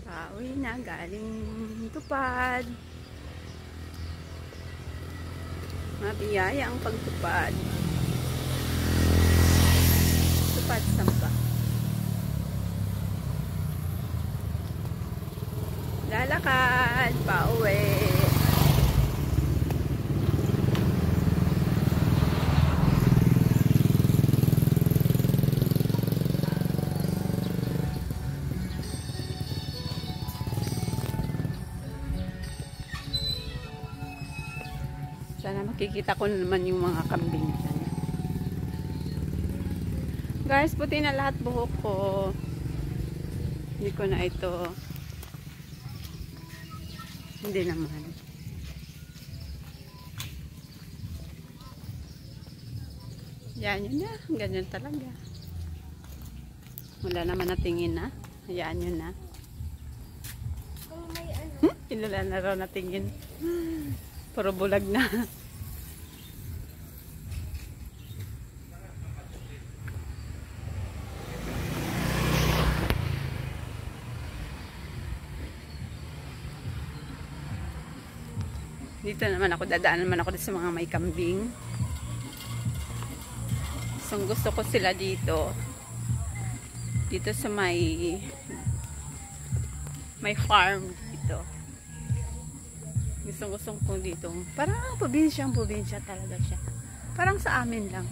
Pauwi na galing tupad. Mabiyaya ang pagtupad. Tupad samba. Lalakad pauwi. Sana makikita ko naman yung mga kambing dyan. Guys, puti na lahat buhok ko. Hindi ko na ito. Hindi naman. Hayaan nyo na. Ganyan talaga. Wala naman natingin na. Hayaan nyo na. Wala na raw natingin. Puro bulag na. Dito naman ako, dadaan naman ako sa mga may kambing. So, gusto ko sila dito. Dito sa may farm dito. Gusto ko dito. Parang probinsya talaga siya. Parang sa amin lang.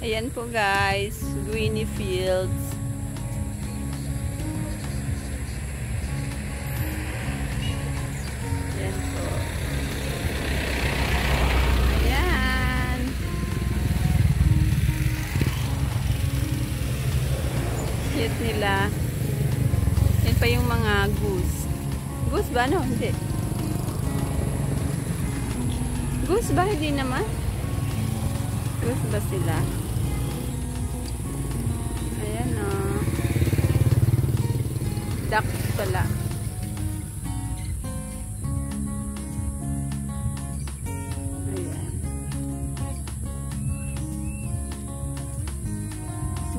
Ayan po guys, Greeny Fields. Ayan po. Ayan. Cute nila. Yan pa yung mga goose. Goose ba? No, hindi. Goose ba? Hindi naman. Goose ba sila? Ayan o. Ducks pala. Ayan.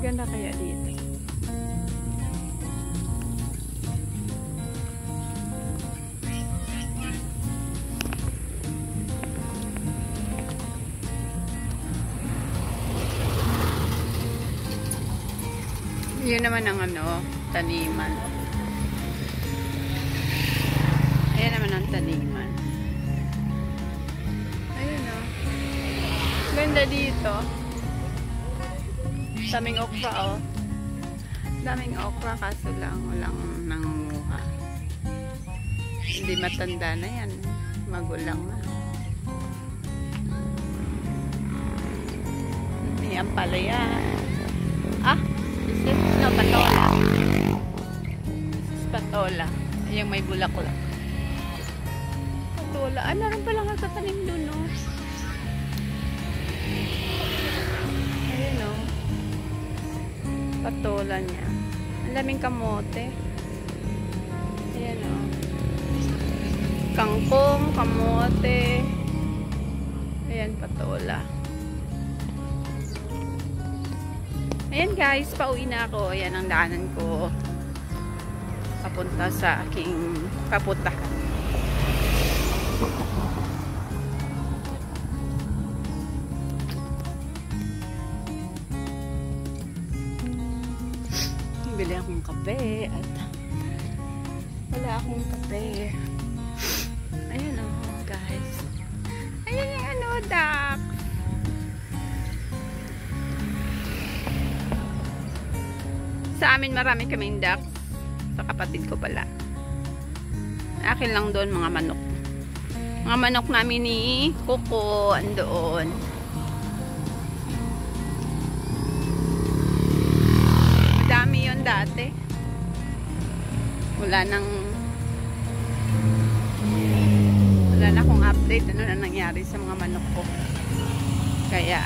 Ganda kaya dito. Yun naman ang taniman. Ayan naman ang taniman. Ayun o. Ganda dito. Daming okra o. Daming okra kaso lang walang nangunguha. Hindi matanda na yan. Magulang na. May ampalaya. Ah! No, patola. This is patola. Ayan, may bulaklak. Patola. Ah, naroon palang nagtatanim dun, no? Ayan, no? Patola niya. Ang daming kamote. Ayan, no? Kangkong, kamote. Ayan, patola. Ayan guys, pauwi na ako. Ayan ang daanan ko. Papunta sa aking papuntahan. Bili akong kape at wala akong kape. Ayan o guys. Ayan yung duck. Sa amin marami kaming ducks. Sa kapatid ko pala. Akin lang doon mga manok. Mga manok namin ni Coco andoon. Madami yon dati. Wala nang na akong update ano na nangyari sa mga manok ko. Kaya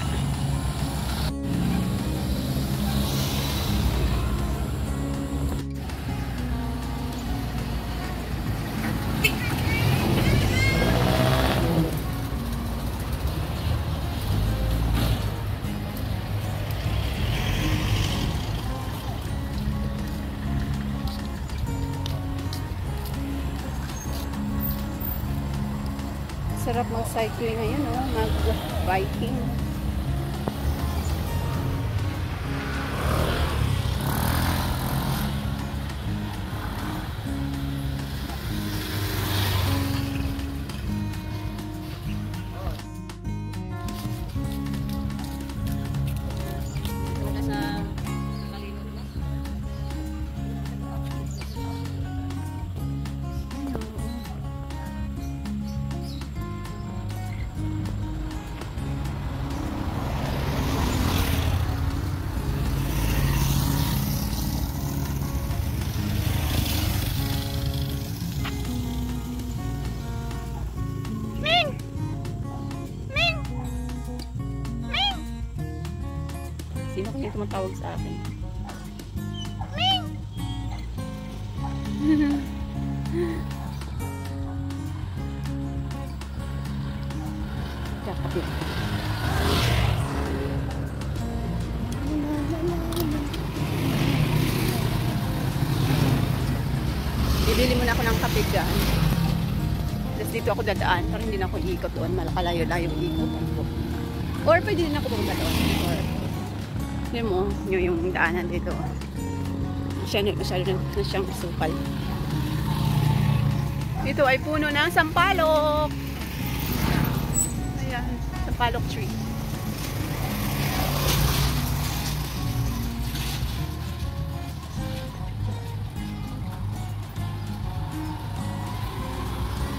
sarap mag-cycling ngayon, oh, mag-biking. Sino kaya tumatawag sa akin? Ming! Kakapit. Bibili muna ako ng kape dyan. Tapos dito ako dadaan para hindi na ako iikot doon. Malakalayo-layo ikot ako. Or pwede din ako pumunta doon. Or yun mo, yung daanan dito. Masyado na siyang sukal. Dito ay puno ng sampalok. Ayan, sampalok tree.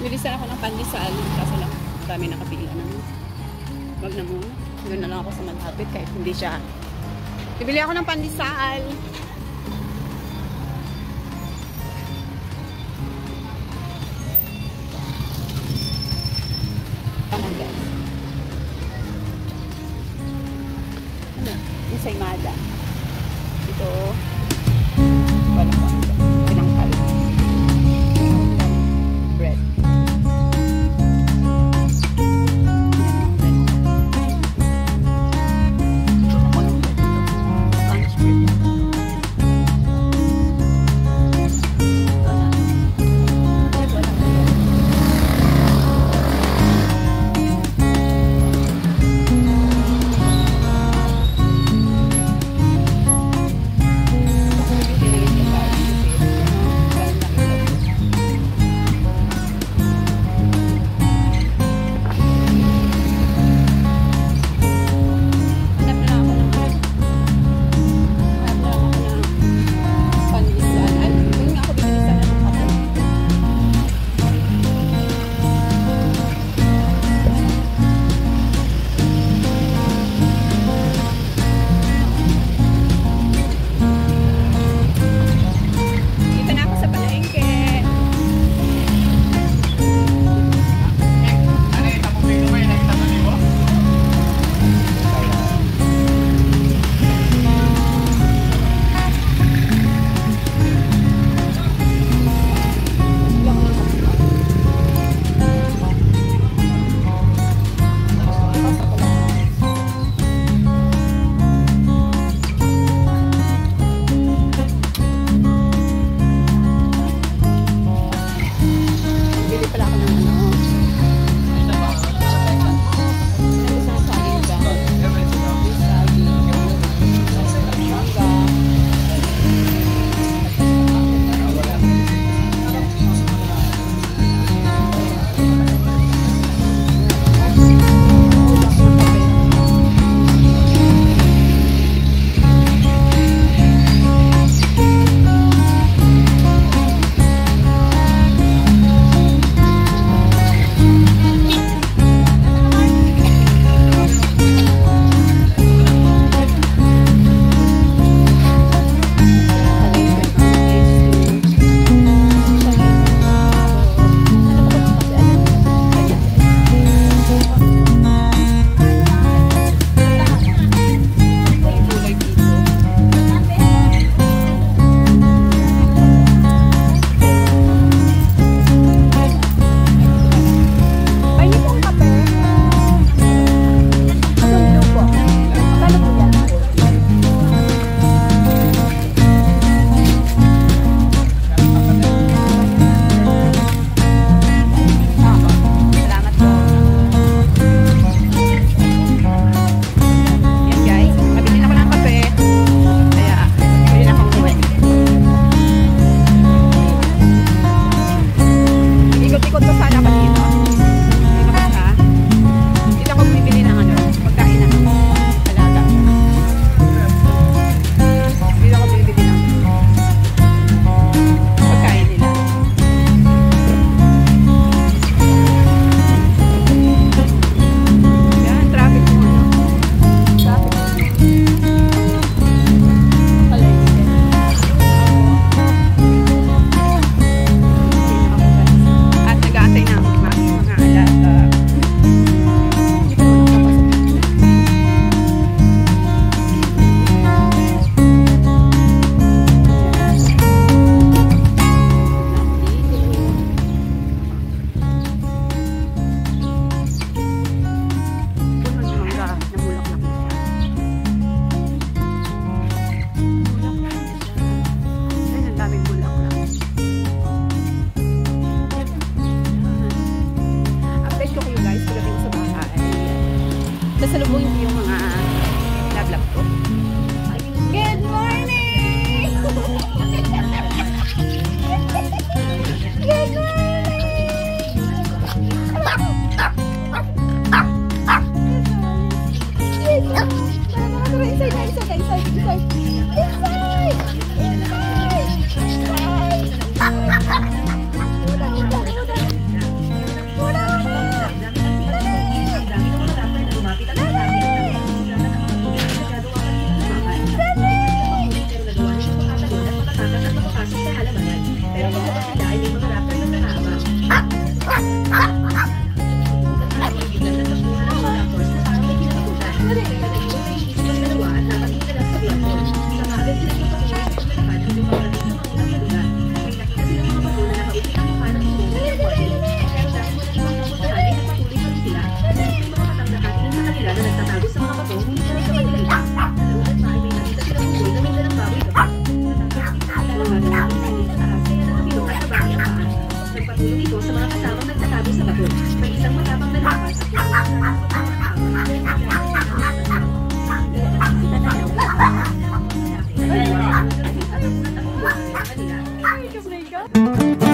Bilisan ako ng pandesal. Kaso lang, dami nakapila naman. Wag na muna. Doon na lang ako sa malapit kahit hindi siya. Bibili ako ng pandesal. Ano guys? Ano? Ensaymada. Ito. Wala pa. Pinangkal. Bread. sasalubungin ko yung mga lablab ko. Good morning! Good Thank you.